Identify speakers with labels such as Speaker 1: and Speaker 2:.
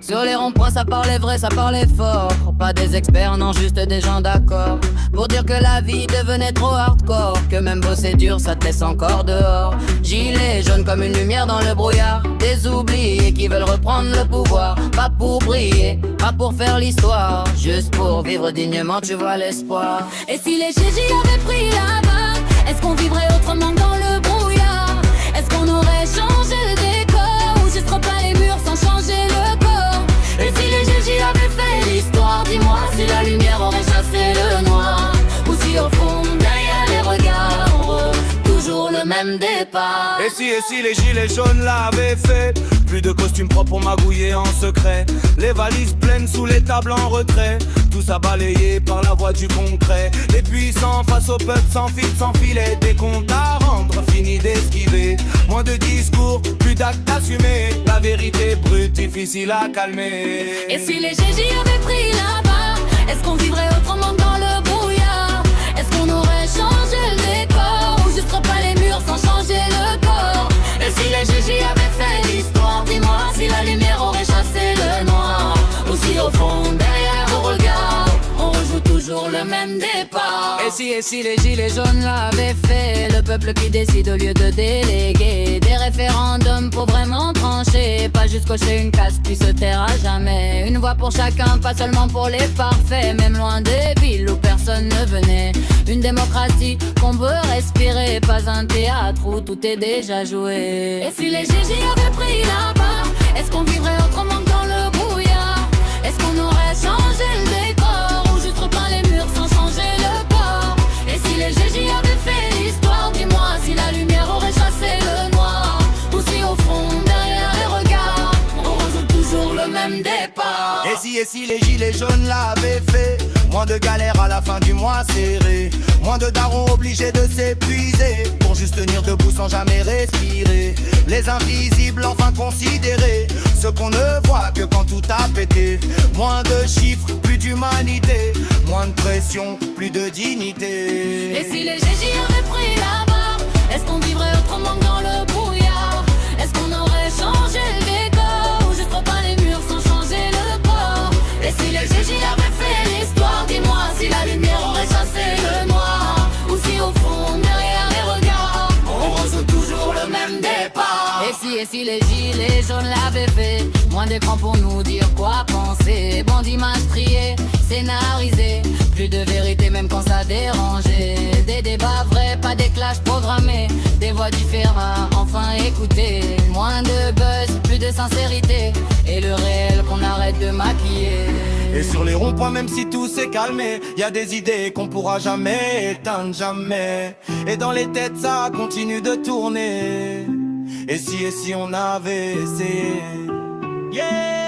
Speaker 1: Sur les ronds-points ça parlait vrai, ça parlait fort. Pas des experts, non, juste des gens d'accord. Pour dire que la vie devenait trop hardcore, que même bosser dur ça te laisse encore dehors. Gilet jaune comme une lumière dans le brouillard. Des oubliés qui veulent reprendre le pouvoir. Pas pour briller, pas pour faire l'histoire, juste pour vivre dignement, tu vois l'espoir.
Speaker 2: Et si les GJ avaient pris la barre, est-ce qu'on vivrait autrement dans le brouillard? Est-ce qu'on aurait changé le décor, ou juste repeint les murs sans changer le corps?
Speaker 1: Et si les GJ avaient fait l'histoire, dis-moi si la lumière aurait chassé le noir, ou si au fond, derrière les regards, on retrouve toujours le même départ.
Speaker 3: Et si les gilets jaunes l'avaient fait, plus de costumes propres pour magouiller en secret, les valises pleines sous les tables en retrait, tout ça balayé par la voie du concret. Les puissants face au peuple sans fil, sans filet, des comptes à rendre, fini d'esquiver. Moins de discours, plus d'actes assumés, la vérité brute, difficile à calmer.
Speaker 2: Et si les GJ avaient pris la barre, est-ce qu'on vivrait autrement dans le brouillard? Est-ce qu'on aurait changé le décor, ou juste repeint les murs sans changer le corps?
Speaker 1: Et si les GJ avaient fait l'histoire, dis-moi si la lumière aurait chassé le noir, ou si au fond, derrière vos regards, on rejoue toujours le même départ. Et si les gilets jaunes l'avaient fait, le peuple qui décide au lieu de déléguer, des référendums pour vraiment trancher, pas juste cocher une case puis se taire à jamais. Une voix pour chacun, pas seulement pour les parfaits, même loin des villes où personne ne venait. Une démocratie qu'on veut respirer, pas un théâtre où tout est déjà joué.
Speaker 2: Et si les GJ avaient pris la barre, est-ce qu'on vivrait autrement dans le brouillard? Est-ce qu'on aurait changé le décor, ou juste repeint les murs sans changer le corps?
Speaker 1: Et si les GJ avaient fait l'histoire, dis-moi si la lumière aurait chassé le noir, ou si au fond, derrière les regards, on rejoue toujours le même départ.
Speaker 3: Et si les gilets jaunes l'avaient fait, moins de galères à la fin du mois serré, moins de darons obligés de s'épuiser pour juste tenir debout sans jamais respirer. Les invisibles enfin considérés, ceux qu'on ne voit que quand tout a pété. Moins de chiffres, plus d'humanité, moins de pression, plus de dignité.
Speaker 2: Et si les GJ avaient pris la barre, est-ce qu'on vivrait autrement dans le brouillard? Est-ce qu'on aurait changé le décor, ou juste repeint les murs sans changer le corps?
Speaker 1: Et si les GJ avaient fait l'histoire, dis-moi si la lumière aurait chassé le noir, ou si au fond, derrière les regards, on rejoue toujours le même départ. Et si les gilets jaunes l'avaient fait, moins d'écran pour nous dire quoi penser, bon d'images triées, scénarisées, plus de vérité même quand ça dérangeait. Des débats vrais, pas des clashs programmés, des voix différentes, enfin écoutez. Moins de buzz, plus de sincérité, et le réel qu'on arrête de maquiller.
Speaker 3: Et sur les ronds-points, même si tout s'est calmé, y a des idées qu'on pourra jamais éteindre, jamais. Et dans les têtes ça continue de tourner. Et si on avait essayé, yeah.